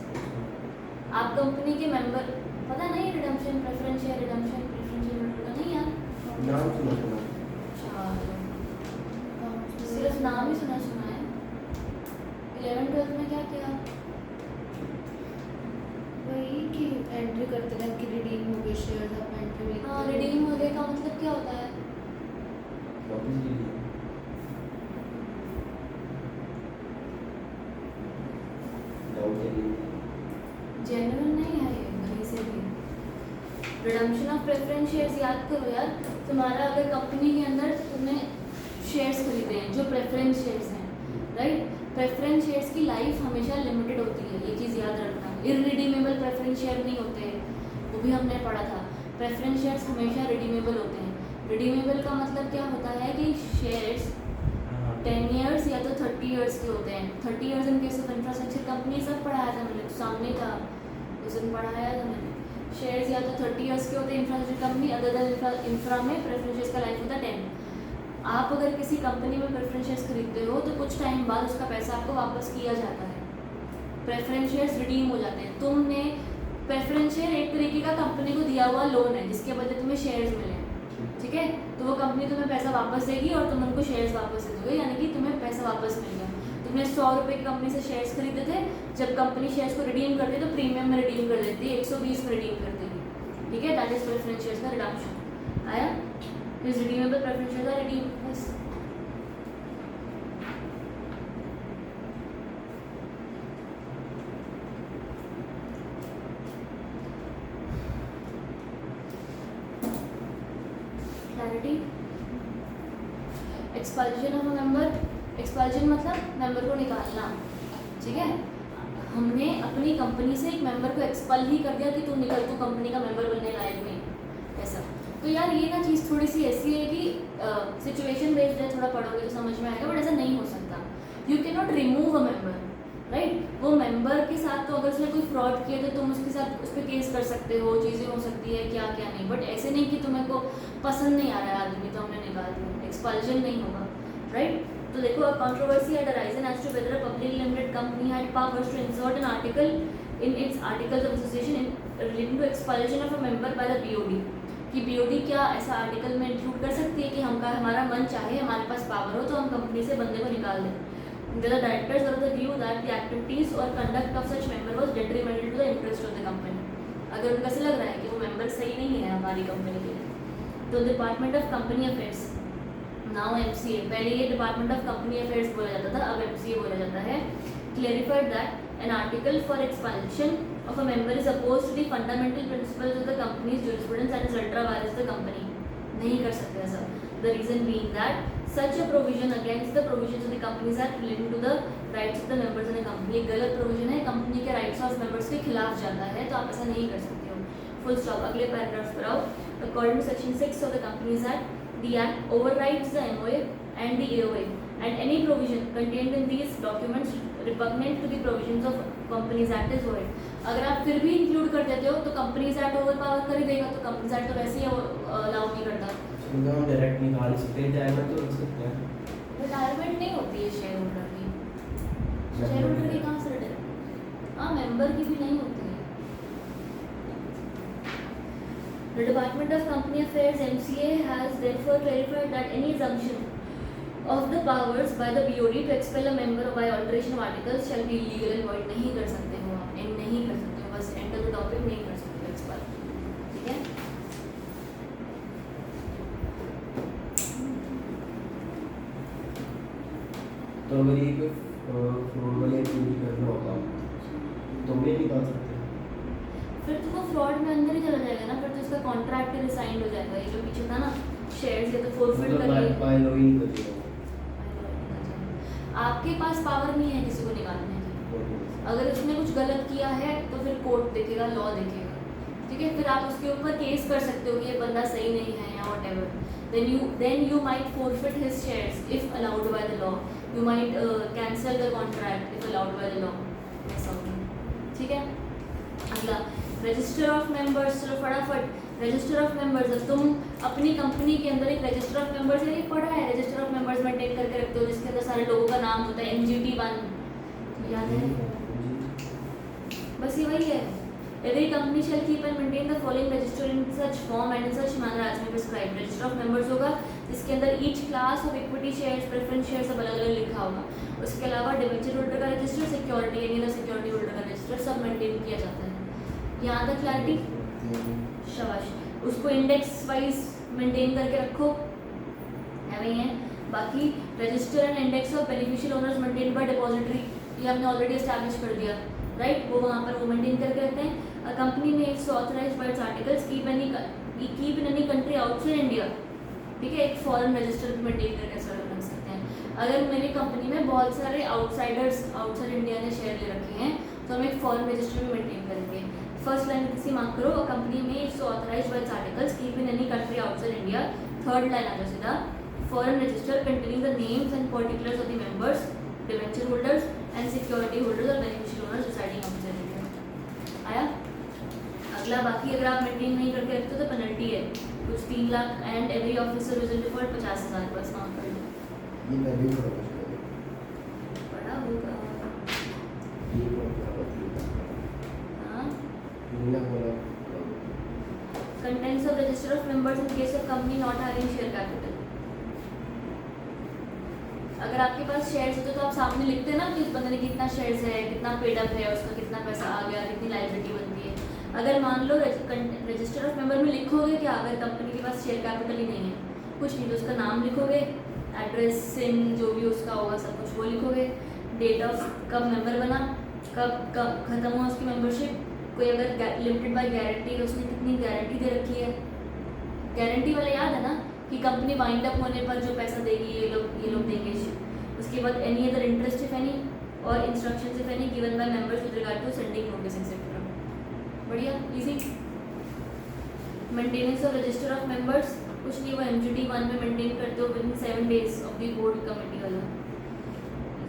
आप कंपनी के मेंबर, पता नहीं redemption, preference share, redemption, preference share का नहीं यार, नाम सुना सुना सिर्फ नाम ही सुना सुना है। 11th-12th में क्या किया? वही कि एंट्री करते रहे कि रिडीम हो गए शेयर्स, आप एंट्री लिखते हाँ, रहो। रिडीम हो गए का मतलब क्या होता है? वापस ले लिया। डाउट है नहीं। जेन्युइन नहीं है ये कहीं से भी। रिडम्पशन ऑफ प्रेफरेंस शेयर्स याद करो यार, तुम्हारा अगर कंपनी के अंदर तुमने शेयर्स खरीदे हैं जो प्रेफरेंस शेयर्स हैं, राइट। प्रेफरेंस शेयर्स की लाइफ हमेशा लिमिटेड होती है, ये चीज़ याद रखना। इररिडीमेबल प्रेफरेंस शेयर नहीं होते, वो भी हमने पढ़ा था। प्रेफरेंस शेयर्स हमेशा रिडीमेबल होते हैं। रिडीमेबल का मतलब क्या होता है कि शेयर्स 10 ईयर्स या तो 30 ईयर्स के होते हैं। 30 years in case of infrastructure company, सब पढ़ाया था मैंने, तो सामने था उस दिन पढ़ाया था मैंने। शेयर्स या तो 30 ईयर्स के होते हैं infrastructure company, other than infra में प्रेफरेंस शेयर्स का लाइफ होता है 10। आप अगर किसी कंपनी में प्रेफरेंस शेयर्स खरीदते हो तो कुछ टाइम बाद उसका पैसा आपको वापस किया जाता है, प्रेफरेंस शेयर्स रिडीम हो जाते हैं। तुमने प्रेफरेंस शेयर एक तरीके का कंपनी को दिया हुआ लोन है जिसके बदले तुम्हें शेयर्स मिले हैं, ठीक है। तो वो कंपनी तुम्हें पैसा वापस देगी और तुम उनको शेयर्स वापस दे दोगे, यानी कि तुम्हें पैसा वापस मिल गया। तुमने 100 रुपये की कंपनी से शेयर्स खरीदे थे, जब कंपनी शेयर्स को रिडीम करती तो प्रीमियम में रिडीम कर देती है, 120 में रिडीम कर देगी, ठीक है। दैट इज प्रेफरेंस शेयर्स का रिडम्पशन। आया? Is redeemable preference shares are redeem, बस। Clarity? Expulsion of a member, expulsion मतलब मेंबर को निकालना, ठीक है। हमने अपनी कंपनी से एक मेंबर को एक्सपल ही कर दिया कि तू निकल, तू कंपनी का मेंबर बनने लायक नहीं, ऐसा। तो यार ये ना चीज़ थोड़ी सी ऐसी है कि सिचुएशन बेस्ड है, थोड़ा पढ़ोगे तो समझ में आएगा, बट ऐसा नहीं हो सकता। You can not remove a member, right. वो मेंबर के साथ तो अगर उसने कोई फ्रॉड किया तो तुम उसके साथ उस पर केस कर सकते हो, चीज़ें हो सकती है, क्या क्या नहीं, बट ऐसे नहीं कि तुम्हें को पसंद नहीं आ रहा है आदमी तो हमने निकाल दिया, एक्सपल्जन नहीं होगा, राइट। तो देखो, a controversy had arisen as to whether a publicly limited company had powers to insert an article in its articles of association in relating to expulsion of a member by the BOD. कि BOD क्या ऐसा article में include कर सकती है कि हमारा मन चाहे, हमारे पास पावर हो तो हम कंपनी से बंदे को निकाल दें. The directors of the view that the activities or conduct of such member was detrimental to the interest of the company. अगर उनको ऐसा लग रहा है कि वो मेंबर सही नहीं है हमारी कंपनी के लिए, तो department of company affairs, now MCA, पहले ये डिपार्टमेंट ऑफ कंपनी अफेयर्स बोला जाता था, अब एमसीए बोला जाता है, clarified that an article for expansion of a member is oppose to the fundamental principles of the companies jurisprudence and is ultra vires the company. नहीं कर सकते ऐसा. The reason being that such a provision against the provisions of the Companies Act relating to the rights of the members in a company. एक गलत provision है, company के rights of members के खिलाफ जाता है, तो आप ऐसा नहीं कर सकते हो. Full stop. अगले पैराग्राफ पर आओ. According to section 6 of the companies act, the act overrides the MOA and the AOA and any provision contained in these documents repugnant to the provisions of Companies Act is void. अगर आप फिर भी include कर देते हो तो companies act over power कर ही देगा, तो कंपनीज एक्ट तो वैसे ही अलाउ नहीं करता. इनका हम डायरेक्ट निकाल सकते हैं, रिटायरमेंट तो रख सकते हैं. रिटायरमेंट नहीं होती है शेयर होल्डर की. शेयर होल्डर की कहाँ से रिटायर? हाँ, मेंबर की भी नहीं होती है. The Department of Company Affairs (MCA) has therefore clarified that any assumption of the powers by the BOD to expel a member by alteration of articles shall be illegal and void. नहीं कर सकते हो आप, नहीं कर सकते हो, बस एंटर द टॉपिक, नहीं कर सकते हो एक्सपेल. ठीक है. तो अगर ये कोई फ्रॉड वाली एक्टिविटी करना होगा तो हम ये निकाल सकते हैं. फिर तो वो फ्रॉड में अंदर ही चला जाएगा ना, फिर तो उसका कॉन्ट्रैक्ट ही रिसाइंड हो जाएगा. ये जो पीछे था ना, शेयर्स ये तो फोरफिट कर लिए. बाय लॉ ही नहीं करेगा. आपके पास पावर नहीं है किसी को निकालने की. अगर उसने कुछ गलत किया है तो फिर कोर्ट देखेगा, लॉ देखेगा. ठीक है. फिर आप उसके ऊपर केस कर सकते हो कि ये बंदा सही नहीं है या what ever. then you might forfeit his shares if allowed by the law. You might cancel the contract if allowed by the law. ऐसा होगा. ठीक है. अगला रजिस्टर ऑफ मेंबर्स. चलो फटाफट. Register of members. अब तुम अपनी कंपनी के अंदर एक रजिस्टर ऑफ मेंबर्स है, पढ़ा है, रजिस्टर ऑफ मेंबर्स मेंटेन करके रखते हो जिसके अंदर सारे लोगों का नाम होता है. NGT1 याद है? बस ये वही है. Every company shall keep and maintain the following register in such form and in such manner as may prescribed. Register of members होगा जिसके अंदर each class of equity shares, preference shares सब अलग अलग लिखा होगा. उसके अलावा डिबेंचर होल्डर का रजिस्टर, सिक्योरिटी यानी ना सिक्योरिटी होल्डर का रजिस्टर सब मेंटेन किया जाता है. यहाँ तक क्लैरिटी? शाबाश. उसको इंडेक्स वाइज मेंटेन करके रखो, है वही है. बाकी register and index of beneficial owners maintain by depository, ये हमने ऑलरेडी एस्टैब्लिश कर दिया, राइट. वो वहाँ पर वो मेंटेन करके रखते हैं. A company may if so authorized by its articles keep in any country outside India. ठीक है. एक फॉरेन रजिस्टर मेंटेन करके ऐसा रख सकते हैं. अगर मेरी कंपनी में बहुत सारे आउटसाइडर्स आउटसाइड इंडिया ने शेयर ले रखे हैं तो हम एक फॉरेन रजिस्टर भी मेंटेन करेंगे. फर्स्ट लाइन किसी मार्क करो. A company may if so authorized by its articles keep in any country outside India. Third line आ जाओ सीधा. Foreign register containing the names and particulars of the members, debenture holders and security holders or beneficial owners residing outside India. आया. अगला बाकी अगर आप maintain नहीं करके रखते तो पेनल्टी है कुछ 3 lakh and every officer visit default 50,000 बस माफ कर दो. ये मैं भी पढ़ा बड़ा होगा. हाँ. Contents of register of members in case of company not having share capital. अगर आपके पास शेयर्स होते तो आप सामने लिखते ना कि इस बंदे ने कितना शेयर्स है, कितना पेड अप है, उसका कितना पैसा आ गया, कितनी लायबिलिटी बनती है. अगर मान लो रजिस्टर ऑफ मेंबर में लिखोगे क्या, अगर कंपनी के पास शेयर कैपिटल ही नहीं है, कुछ नहीं, तो उसका नाम लिखोगे, एड्रेस, सिम, जो भी उसका होगा सब कुछ वो लिखोगे. डेट ऑफ कब मेंबर बना, कब खत्म हुआ उसकी मेंबरशिप, कोई अगर लिमिटेड बाय गारंटी है उसने कितनी गारंटी दे रखी है. गारंटी वाला याद है ना कि कंपनी वाइंड अप होने पर जो पैसा देगी ये लोग देंगे. उसके बाद any other interest if any or instructions if any given by members with regard to sending notice etcetera. बढ़िया easy. Maintenance of register of members कुछ नहीं, वो MGT1 में मेंटेन करते हो within 7 days of the board committee वाला.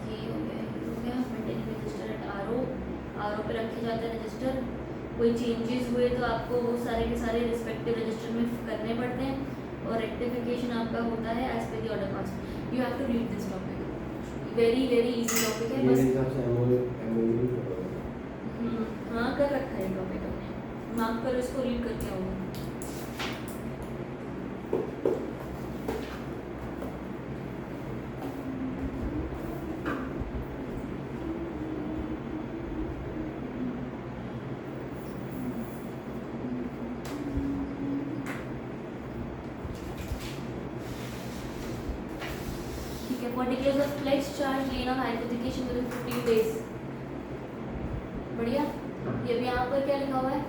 ये हो गया मेंटेनिंग रजिस्टर एट RO पे रखे जाते हैं रजिस्टर. कोई चेंजेस हुए तो आपको वो सारे के सारे रिस्पेक्टिव रजिस्टर में करने पड़ते हैं और रेक्टिफिकेशन आपका होता है as per the order pass. You have to read this topic. Very very easy topic है. मेरे बस हिसाब से MOU हाँ कर रखा है टॉपिक हमने. मार्क करो इसको, रीड करके आओगे. particulars of pledge, charge, lien और hypothecation within 15 days. बढ़िया. ये भी यहाँ पर क्या लिखा हुआ है?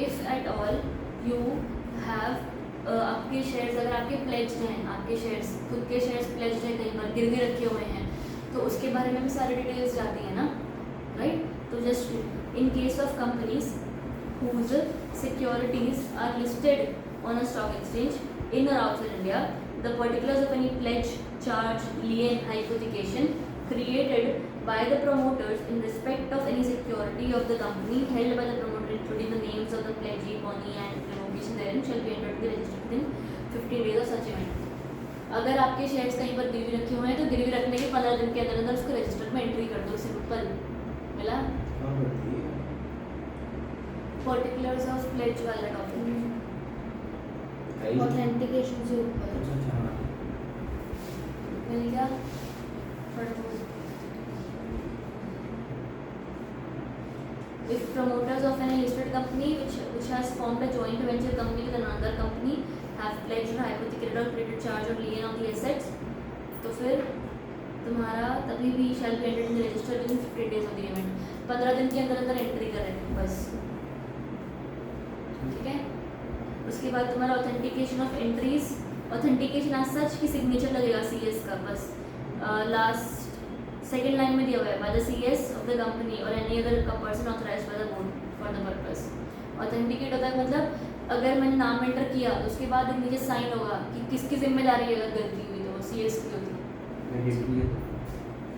If at all you have आपके शेयर्स अगर आपके प्लेज हैं, आपके शेयर्स खुद के शेयर्स प्लेज हैं कहीं पर गिरवी रखे हुए हैं, तो उसके बारे में भी सारी डिटेल्स जाती हैं ना, राइट? तो just in case of companies whose securities are listed on a stock exchange in or outside India, the particulars of any pledge, charge, lien, hypothecation created by the promoters in respect of any security of the company held by the promoter, including the names of the pledgee, boni and revocation therein, shall be entered in the register within 15 days of such event. अगर आपके shares कहीं पर गिरवी रखे हुए हैं तो गिरवी रखने के 15 दिन के अंदर अंदर उसको रजिस्टर में एंट्री कर दो. सिंपल. मिला? हाँ बढ़ती है. पर्टिकुलर्स ऑफ प्लेज वाला टॉपिक ऑथेंटिकेशन से ऊपर. अच्छा हाँ. मिल गया. पढ़ दो. If promoters of any listed company which has formed a joint venture company with another company have pledged or hypothecated or created charge or lien on the assets, तो फिर तुम्हारा तभी भी shall be entered in the register within 15 days of the event. 15 दिन के अंदर अंदर entry करें बस. ठीक है. उसके बाद तुम्हारा authentication of entries. Authentication as such की सिग्नेचर लगेगा सीएस का बस. लास्ट सेकेंड लाइन में दिया हुआ है by the CS of the company और any other person authorized by the board for the purpose. Authenticate होता है मतलब अगर मैंने नाम एंटर किया तो उसके बाद नीचे साइन होगा कि किसकी जिम्मेदारी है. अगर गलती हुई तो सीएस की होती है.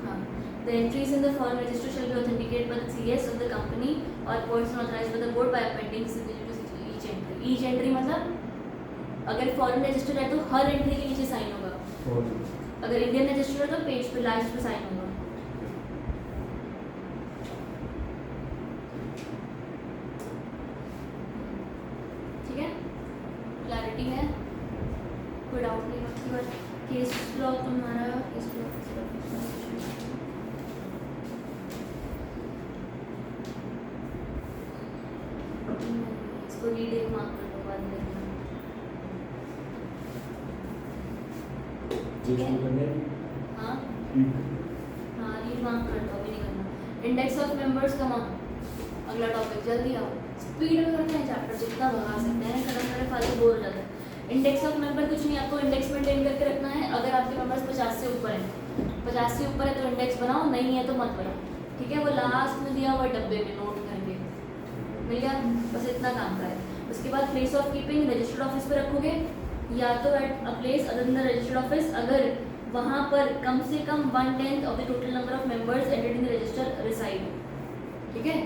हाँ. The entries in the foreign register shall be authenticated by the CS of the company or person authorized by the board by appending signature to each entry. Each entry मतलब अगर foreign register है तो हर entry के नीचे sign होगा. अगर Indian register है तो पेज पे लास्ट पे साइन होगा. ठीक है. क्लैरिटी है? कोई डाउट नहीं. बाकी बात केस लॉ तुम्हारा केस लॉ इसको रीड एक मार्क कर दो बाद में. ठीक है. हाँ हाँ रीड मार्क कर दो. अभी नहीं करना. Index of members come on. अगला टॉपिक जल्दी आओ. स्पीड में करते हैं चैप्टर जितना भगा सकते हैं. खत्म करने फालतू बोर हो जाता है. इंडेक्स ऑफ मेंबर कुछ नहीं. आपको इंडेक्स मेंटेन करके रखना है. अगर आपके मेंबर्स 50 से ऊपर हैं, 50 से ऊपर है तो इंडेक्स बनाओ, नहीं है तो मत बनाओ. ठीक है. वो लास्ट में दिया हुआ डब्बे में नोट करके मिल गया. बस इतना काम का है. उसके बाद place of keeping registered office पे रखोगे या तो at a place other than the registered office अगर वहाँ पर कम से कम 1/10 of the total number of members entered in the register reside. ठीक है.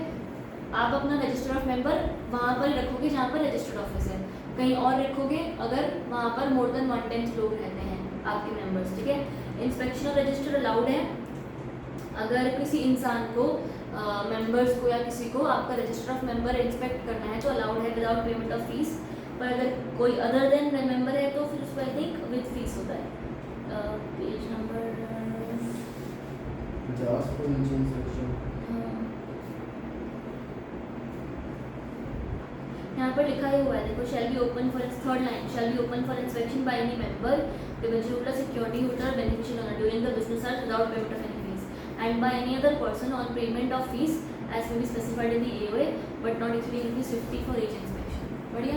आप अपना रजिस्टर ऑफ मेंबर वहाँ पर रखोगे जहाँ पर रजिस्टर्ड ऑफिस है. कहीं और रखोगे अगर वहाँ पर मोर देन 1/10 लोग रहते हैं आपके मेंबर्स. ठीक है. इंस्पेक्शन ऑफ रजिस्टर अलाउड है. अगर किसी इंसान को मेंबर्स को या किसी को आपका रजिस्टर ऑफ मेंबर इंस्पेक्ट करना है तो अलाउड है विदाउट पेमेंट ऑफ फीस. पर अगर कोई अदर देन मेंबर है तो फिर उसको आई थिंक विद फीस होता है. पेज नंबर 50 को नीचे इंस्ट्रक्शन. यहाँ पर लिखा ही हुआ है देखो. Shall be open for third line shall be open for inspection by any member debenture holder security holder beneficial owner during the business hours without payment of any fees and by any other person on payment of fees as may be specified in the AOA but not exceeding ₹50 for each inspection. बढ़िया.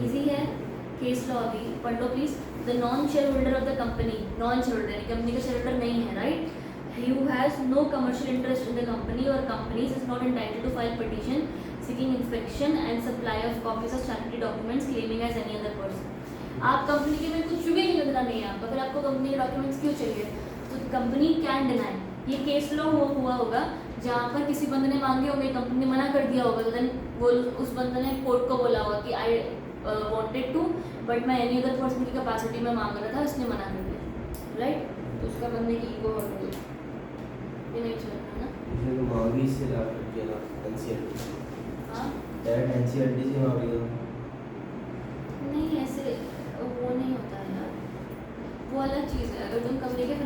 Easy है. Case law अभी पढ़ लो please. The non share holder of the company. Non share holder यानी company का share holder नहीं है, right? Who has no commercial interest in the company or companies is not entitled to file petition seeking inspection and supply of copies of statutory documents claiming as any other person. आप company के में कुछ भी लेना नहीं है आपका, फिर आपको कंपनी के डॉक्यूमेंट्स क्यों चाहिए? तो कंपनी कैन डिनाई. ये केस लॉ हुआ होगा जहाँ पर किसी बंदे ने मांगे होंगे, कंपनी ने मना कर दिया होगा, तो देन वो उस बंदे ने कोर्ट को बोला होगा कि आई वांटेड टू बट मैं एनी अदर पर्सन की कैपेसिटी में मांग रहा था, इसने मना कर दिया, राइट? तो उसका बंदे की ईगो हर्ट हुई. ये नहीं चल रहा ना. इसने तो मांगी से ला किया ना एनसीएलटी. हाँ डायरेक्ट एनसीएलटी से मांग लिया. नहीं ऐसे वो नहीं होता है यार. वो अलग चीज़ है. अगर तुम कंपनी के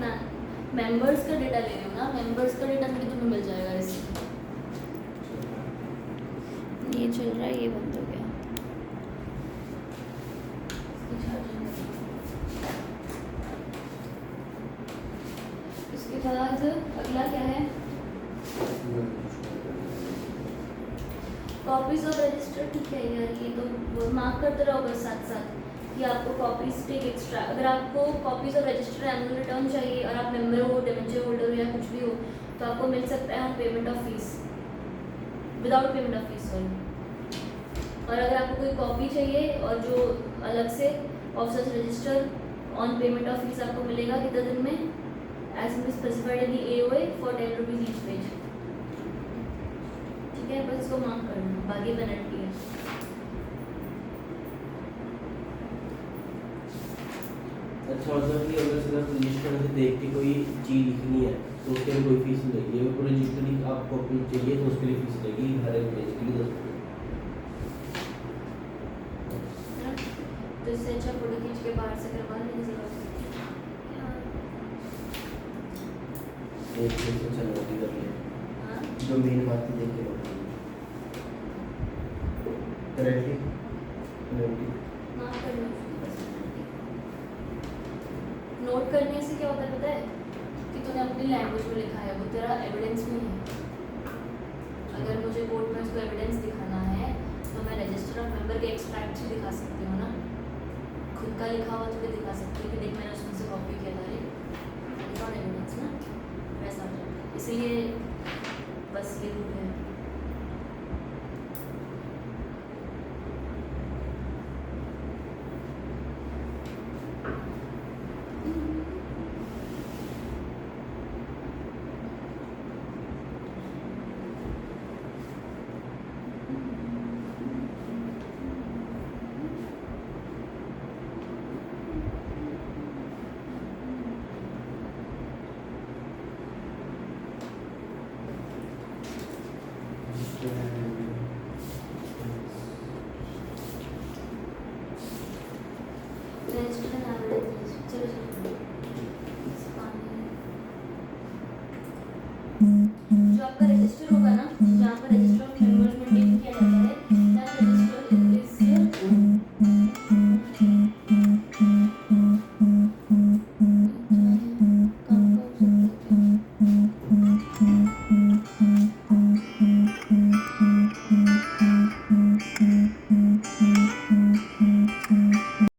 मेंबर्स का डेटा ले रहे हो ना, मेंबर्स का डेटा भी तुम्हें मिल जाएगा. इससे ये चल रहा है, ये बंद हो गया. अगला क्या है, कॉपीज ऑफ रजिस्टर। ठीक है यार, ये तो मार्क करते रहो बस साथ साथ कि आपको कॉपीज पे एक्स्ट्रा, अगर आपको copies of register annual return चाहिए और आप मेंबर हो, डिबेंचर होल्डर हो या कुछ भी हो, तो आपको मिल सकता है on payment of fees, without payment of fees sorry. और अगर आपको कोई कॉपी चाहिए और जो अलग से officers register on payment of fees आपको मिलेगा कितने दिन में, as be specified in the AOA for 10 rupees each page. ठीक है, बस इसको मार्क करना, बाकी पेनल्टी है। अच्छा मतलब कि अगर सिर्फ रजिस्टर से देख के कोई चीज़ लिखनी है तो उसके लिए कोई फीस नहीं लगेगी, अगर पूरे रजिस्टर की आपको कॉपी चाहिए तो उसके लिए फीस लगेगी, हर एक पेज के लिए 10 रुपये। है ना? तो इससे अच्छा फोटो खींच के बाहर से करवा लेने की जरूरत एक पेज से चल नोट कर लिया, है। हाँ जो मेन बात थी देख के नोट करेक्टली मार्क कर लो उसकी बस penalty। नोट करने से क्या होता है पता है, कि तूने अपनी लैंग्वेज में लिखा है, वो तेरा एविडेंस नहीं है। अगर मुझे कोर्ट में उसको एविडेंस दिखाना है तो मैं रजिस्टर ऑफ मेंबर के एक्सट्रैक्ट ही दिखा सकती हूँ ना, खुद का लिखा हुआ तो भी दिखा सकती हूँ कि देख मैंने उसमें से कॉपी किया था, नॉट एविडेंस ना, वैसा हो जाता है। इसीलिए बस ये रूल है। रजिस्टर एंड एविडेंस, चलो चलो जो आपका रजिस्टर होगा ना, जहाँ पर रजिस्टर ऑफ मेंबर्स में टिक किया जाता है